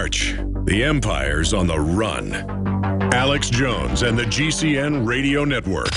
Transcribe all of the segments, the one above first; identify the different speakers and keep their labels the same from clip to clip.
Speaker 1: march. The empire's on the run. Alex Jones and the GCN Radio Network.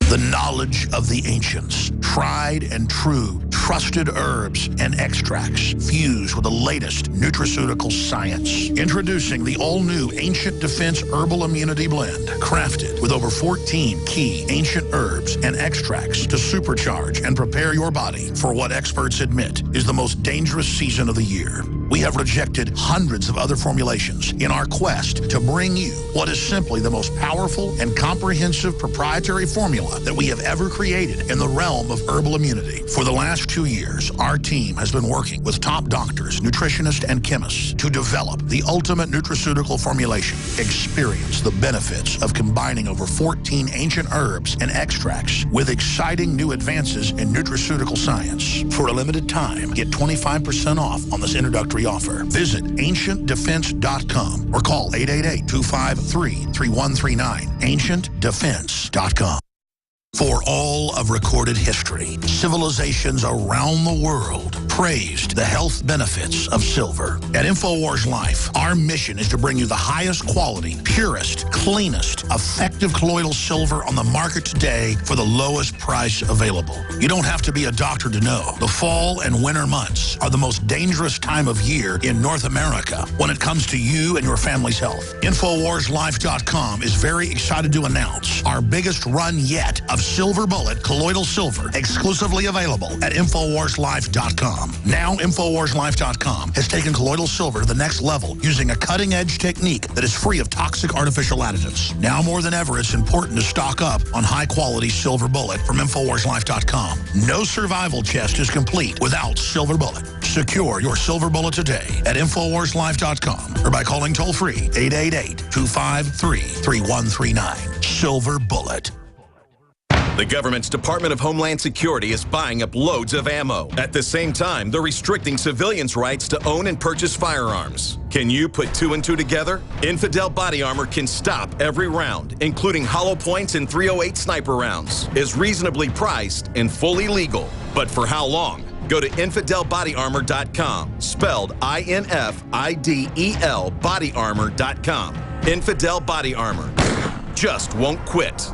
Speaker 2: The knowledge of the ancients, tried and true, trusted herbs and extracts fused with the latest nutraceutical science. Introducing the all-new Ancient Defense Herbal Immunity Blend, crafted with over 14 key ancient herbs and extracts to supercharge and prepare your body for what experts admit is the most dangerous season of the year. We have rejected hundreds of other formulations in our quest to bring you what is simply the most powerful and comprehensive proprietary formula that we have ever created in the realm of herbal immunity. For the last 2 years, our team has been working with top doctors, nutritionists, and chemists to develop the ultimate nutraceutical formulation. Experience the benefits of combining over 14 ancient herbs and extracts with exciting new advances in nutraceutical science. For a limited time, get 25% off on this introductory offer. Visit AncientDefense.com or call 888-253-3139. AncientDefense.com. For all of recorded history, civilizations around the world praised the health benefits of silver. At InfoWars Life, our mission is to bring you the highest quality, purest, cleanest, effective colloidal silver on the market today for the lowest price available. You don't have to be a doctor to know. The fall and winter months are the most dangerous time of year in North America when it comes to you and your family's health. InfoWarsLife.com is very excited to announce our biggest run yet of Silver Bullet colloidal silver, exclusively available at InfoWarsLife.com. Now, InfoWarsLife.com has taken colloidal silver to the next level using a cutting-edge technique that is free of toxic artificial additives. Now more than ever, it's important to stock up on high-quality Silver Bullet from InfoWarsLife.com. No survival chest is complete without Silver Bullet. Secure your Silver Bullet today at InfoWarsLife.com or by calling toll-free 888-253-3139. Silver Bullet.
Speaker 3: The government's Department of Homeland Security is buying up loads of ammo. At the same time, they're restricting civilians' rights to own and purchase firearms. Can you put 2 and 2 together? Infidel Body Armor can stop every round, including hollow points and .308 sniper rounds. Is reasonably priced and fully legal. But for how long? Go to InfidelBodyArmor.com, spelled INFIDEL bodyarmor.com. Infidel Body Armor. Just won't quit.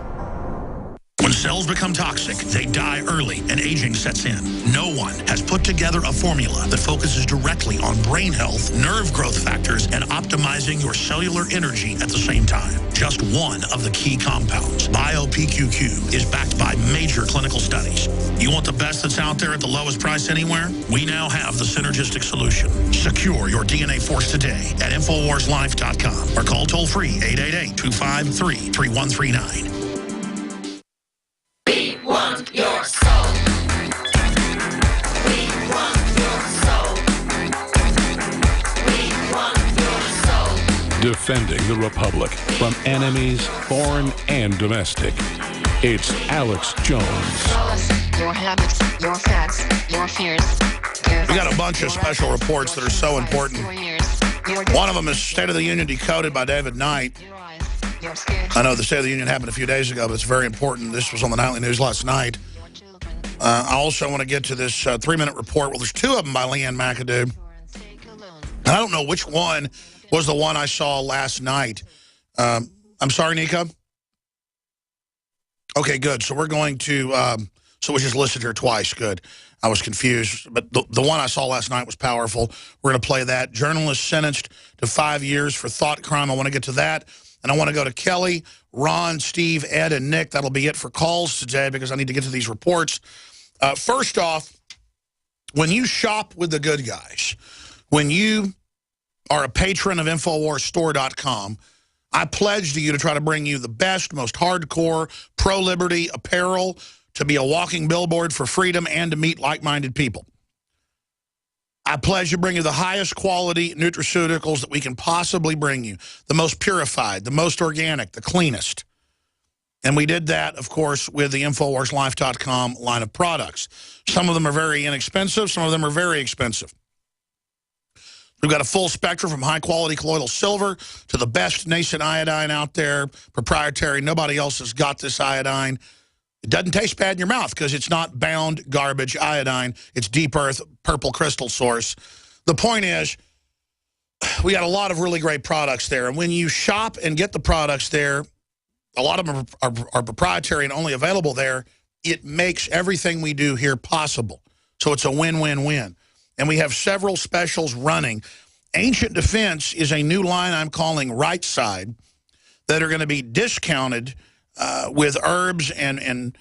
Speaker 2: When cells become toxic, they die early and aging sets in. No one has put together a formula that focuses directly on brain health, nerve growth factors, and optimizing your cellular energy at the same time. Just one of the key compounds, BioPQQ, is backed by major clinical studies. You want the best that's out there at the lowest price anywhere? We now have the synergistic solution. Secure your DNA Force today at InfoWarsLife.com or call toll-free 888-253-3139.
Speaker 4: Want your soul. We want your soul. We want your soul.
Speaker 1: Defending the Republic from enemies, foreign and domestic. It's Alex Jones.
Speaker 5: Your habits, your facts, your fears.
Speaker 2: We got a bunch of special reports that are so important. One of them is State of the Union Decoded by David Knight. I know the State of the Union happened a few days ago, but it's very important. This was on the nightly news last night. I also want to get to this 3-minute report. Well, there's 2 of them by Leanne McAdoo. And I don't know which one was the one I saw last night. I'm sorry, Nico? Okay, good. So we're going to, so we just listed her twice. Good. I was confused. But the one I saw last night was powerful. We're going to play that. Journalist sentenced to 5 years for thought crime. I want to get to that. And I want to go to Kelly, Ron, Steve, Ed, and Nick. That'll be it for calls today because I need to get to these reports. First off, when you shop with the good guys, when you are a patron of InfoWarsStore.com, I pledge to you to try to bring you the best, most hardcore, pro-liberty apparel, to be a walking billboard for freedom and to meet like-minded people. I pledge to bring you the highest quality nutraceuticals that we can possibly bring you, the most purified, the most organic, the cleanest. And we did that, of course, with the InfoWarsLife.com line of products. Some of them are very inexpensive. Some of them are very expensive. We've got a full spectrum from high-quality colloidal silver to the best nascent iodine out there, proprietary. Nobody else has got this iodine. It doesn't taste bad in your mouth because it's not bound garbage iodine. It's deep earth, purple crystal source. The point is, we got a lot of really great products there. And when you shop and get the products there, a lot of them are proprietary and only available there. It makes everything we do here possible. So it's a win-win-win. And we have several specials running. Ancient Defense is a new line I'm calling Right Side that are going to be discounted with herbs and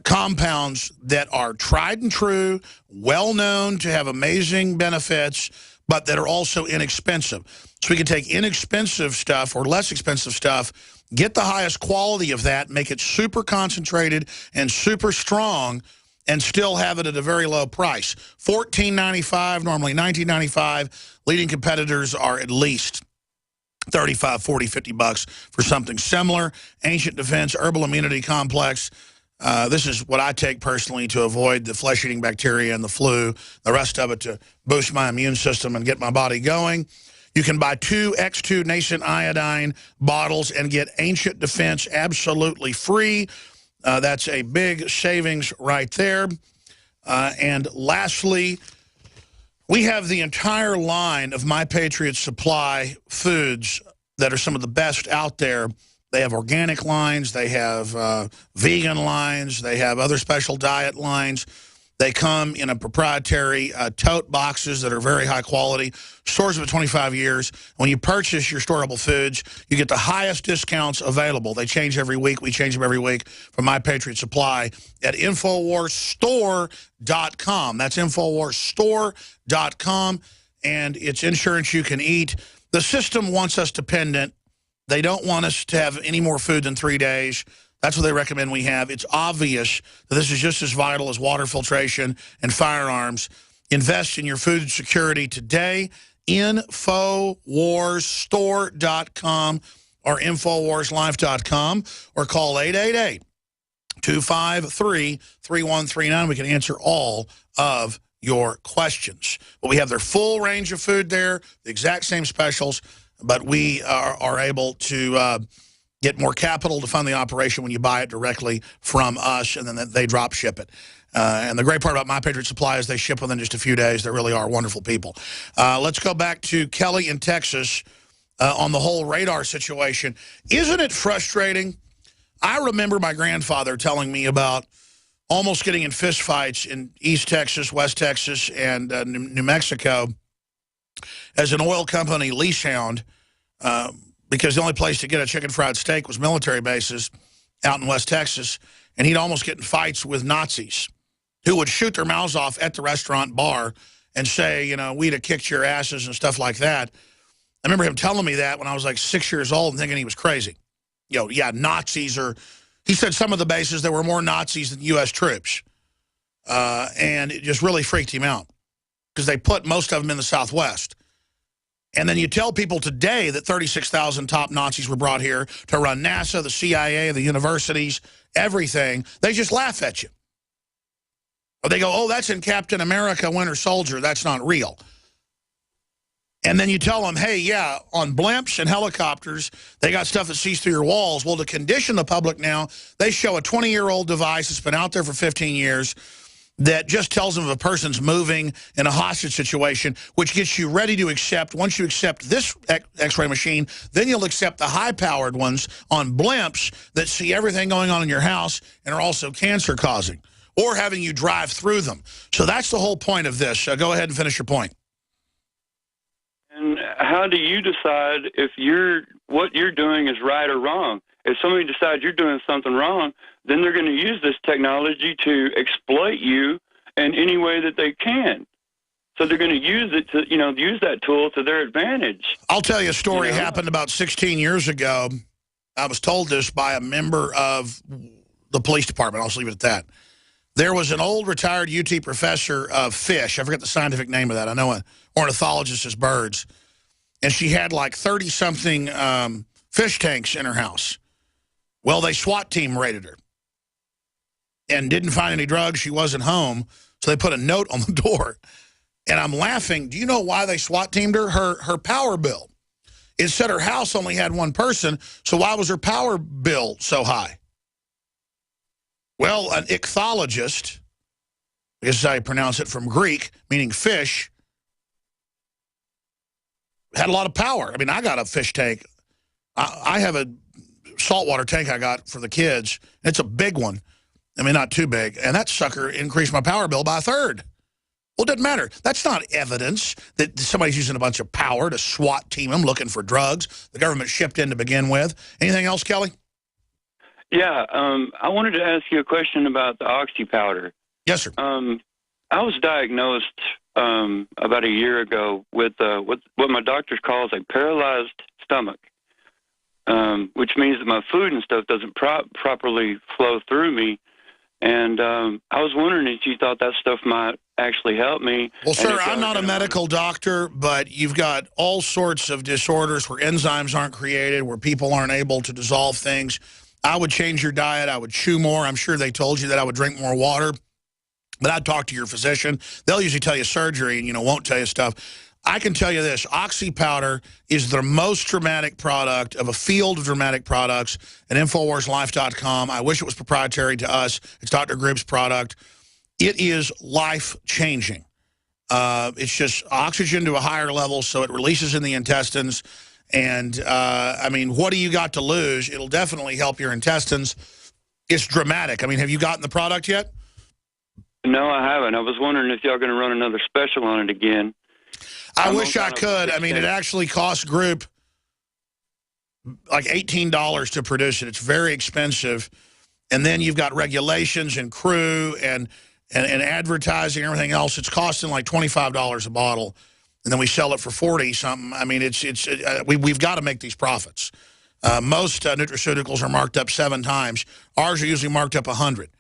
Speaker 2: compounds that are tried and true, well-known to have amazing benefits, but that are also inexpensive. So we can take inexpensive stuff or less expensive stuff, get the highest quality of that, make it super concentrated and super strong, and still have it at a very low price. $14.95, normally $19.95. Leading competitors are at least $35, $40, $50 for something similar. Ancient Defense, Herbal Immunity Complex. This is what I take personally to avoid the flesh-eating bacteria and the flu. The rest of it to boost my immune system and get my body going. You can buy 2 X2 Nascent Iodine bottles and get Ancient Defense absolutely free. That's a big savings right there. And lastly, we have the entire line of My Patriot Supply foods that are some of the best out there. They have organic lines. They have vegan lines. They have other special diet lines. They come in a proprietary tote boxes that are very high quality. Stores for 25 years. When you purchase your storable foods, you get the highest discounts available. They change every week. We change them every week from My Patriot Supply at InfoWarsStore.com. That's InfoWarsStore.com, and it's insurance you can eat. The system wants us dependent. They don't want us to have any more food than 3 days. That's what they recommend we have. It's obvious that this is just as vital as water filtration and firearms. Invest in your food security today. InfoWarsStore.com or InfoWarsLife.com, or call 888-253-3139. We can answer all of your questions. But we have their full range of food there, the exact same specials, but we are able to get more capital to fund the operation when you buy it directly from us, and then they drop ship it. And the great part about My Patriot Supply is they ship within just a few days. They really are wonderful people. Let's go back to Kelly in Texas on the whole radar situation. Isn't it frustrating? I remember my grandfather telling me about almost getting in fistfights in East Texas, West Texas, and New Mexico as an oil company leash hound, because the only place to get a chicken fried steak was military bases out in West Texas, and he'd almost get in fights with Nazis who would shoot their mouths off at the restaurant bar and say, you know, we'd have kicked your asses and stuff like that. I remember him telling me that when I was like 6 years old and thinking he was crazy. You know, yeah, Nazis are... He said some of the bases, there were more Nazis than U.S. troops. And it just really freaked him out because they put most of them in the Southwest. And then you tell people today that 36,000 top Nazis were brought here to run NASA, the CIA, the universities, everything. They just laugh at you. Or they go, oh, that's in Captain America, Winter Soldier. That's not real. And then you tell them, hey, yeah, on blimps and helicopters, they got stuff that sees through your walls. Well, to condition the public now, they show a 20-year-old device that's been out there for 15 years that just tells them if a person's moving in a hostage situation, which gets you ready to accept. Once you accept this X-ray machine, then you'll accept the high-powered ones on blimps that see everything going on in your house and are also cancer-causing, or having you drive through them. So that's the whole point of this. Go ahead and finish your point.
Speaker 6: And how do you decide if what you're doing is right or wrong? If somebody decides you're doing something wrong, then they're going to use this technology to exploit you in any way that they can. So they're going to use it to, you know, use that tool to their advantage.
Speaker 2: I'll tell you a story happened about 16 years ago. I was told this by a member of the police department. I'll just leave it at that. There was an old retired UT professor of fish. I forget the scientific name of that. I know an ornithologist is birds. And she had like 30-something fish tanks in her house. Well, they SWAT team raided her and didn't find any drugs. She wasn't home, so they put a note on the door. And I'm laughing. Do you know why they SWAT teamed her? Her power bill. It said her house only had one person, so why was her power bill so high? Well, an ichthyologist, as I pronounce it from Greek, meaning fish, had a lot of power. I mean, I got a fish tank. I have a saltwater tank I got for the kids. It's a big one. I mean, not too big. And that sucker increased my power bill by 1/3. Well, it doesn't matter. That's not evidence that somebody's using a bunch of power to SWAT team them looking for drugs the government shipped in to begin with. Anything else, Kelly?
Speaker 6: Yeah, I wanted to ask you a question about the oxy powder.
Speaker 2: Yes, sir.
Speaker 6: I was diagnosed about a year ago with what my doctor calls a paralyzed stomach, which means that my food and stuff doesn't properly flow through me. And I was wondering if you thought that stuff might actually help me.
Speaker 2: Well, sir, I'm not a medical doctor, but you've got all sorts of disorders where enzymes aren't created, where people aren't able to dissolve things. I would change your diet. I would chew more. I'm sure they told you that I would drink more water. But I'd talk to your physician. They'll usually tell you surgery and, won't tell you stuff. I can tell you this. Oxy powder is the most dramatic product of a field of dramatic products at InfoWarsLife.com. I wish it was proprietary to us. It's Dr. Gribb's product. It is life-changing. It's just oxygen to a higher level, so it releases in the intestines. And, I mean, what do you got to lose? It'll definitely help your intestines. It's dramatic. I mean, have you gotten the product yet?
Speaker 6: No, I haven't. I was wondering if y'all going to run another special on it again.
Speaker 2: I wish I could. I mean, it actually costs Group like $18 to produce it. It's very expensive. And then you've got regulations and crew and advertising and everything else. It's costing like $25 a bottle. And then we sell it for 40-something. I mean, we've got to make these profits. Most nutraceuticals are marked up 7 times. Ours are usually marked up 100.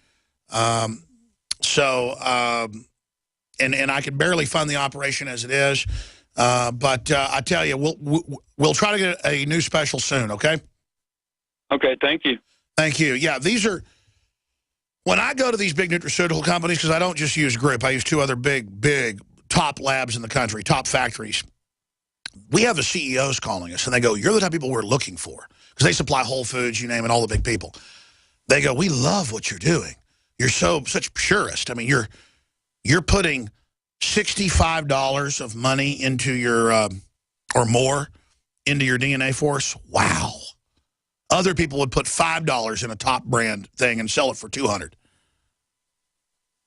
Speaker 2: And I can barely fund the operation as it is. But I tell you, we'll try to get a new special soon, okay?
Speaker 6: Okay, thank you.
Speaker 2: Thank you. Yeah, these are, when I go to these big nutraceutical companies, because I don't just use Grip, I use 2 other big top labs in the country, top factories. We have the CEOs calling us, and they go, you're the type of people we're looking for. Because they supply Whole Foods, you name it, all the big people. They go, we love what you're doing. You're such purist. I mean, you're putting $65 of money into your, or more, into your DNA force. Wow. Other people would put $5 in a top brand thing and sell it for $200.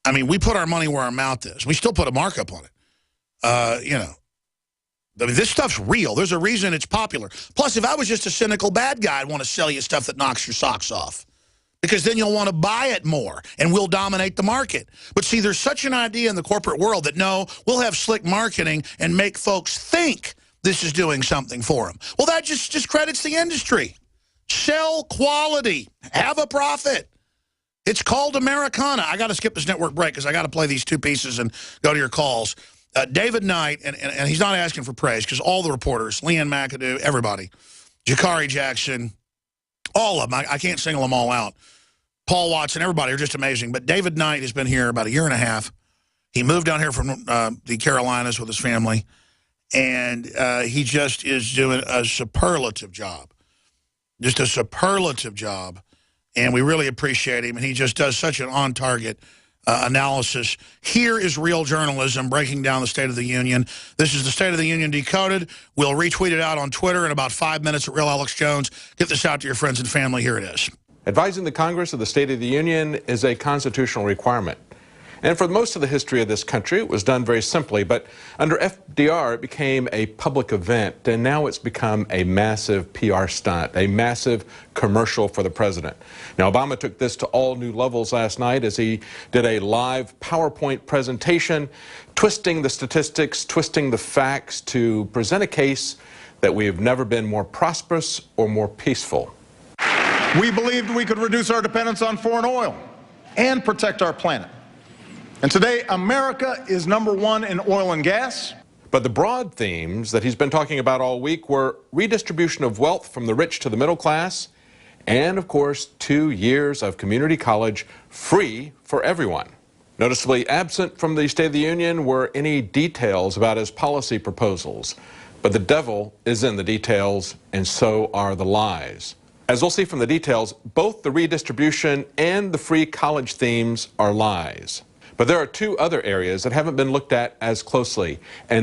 Speaker 2: I mean, we put our money where our mouth is. We still put a markup on it. I mean, this stuff's real. There's a reason it's popular. Plus, if I was just a cynical bad guy, I'd want to sell you stuff that knocks your socks off. Because then you'll want to buy it more, and we'll dominate the market. But see, there's such an idea in the corporate world that, no, we'll have slick marketing and make folks think this is doing something for them. Well, that just discredits the industry. Sell quality. Have a profit. It's called Americana. I got to skip this network break because I got to play these 2 pieces and go to your calls. David Knight, and he's not asking for praise because all the reporters, Leanne McAdoo, everybody, Jakari Jackson, all of them, I can't single them all out. Paul Watson, everybody are just amazing. But David Knight has been here about 1.5 years. He moved down here from the Carolinas with his family, and he just is doing a superlative job. Just a superlative job, and we really appreciate him. And he just does such an on-target analysis. Here is real journalism breaking down the State of the Union. This is the State of the Union Decoded. We'll retweet it out on Twitter in about 5 minutes at Real Alex Jones. Get this out to your friends and family. Here it is.
Speaker 7: Advising the Congress of the State of the Union is a constitutional requirement. And for most of the history of this country, it was done very simply. But under FDR, it became a public event, and now it's become a massive PR stunt, a massive commercial for the president. Now, Obama took this to all new levels last night as he did a live PowerPoint presentation, twisting the statistics, twisting the facts to present a case that we have never been more prosperous or more peaceful.
Speaker 8: We believed we could reduce our dependence on foreign oil and protect our planet. And today, America is #1 in oil and gas.
Speaker 7: But the broad themes that he's been talking about all week were redistribution of wealth from the rich to the middle class, and, of course, 2 years of community college free for everyone. Noticeably absent from the State of the Union were any details about his policy proposals. But the devil is in the details, and so are the lies. As we'll see from the details, both the redistribution and the free college themes are lies. But there are two other areas that haven't been looked at as closely, and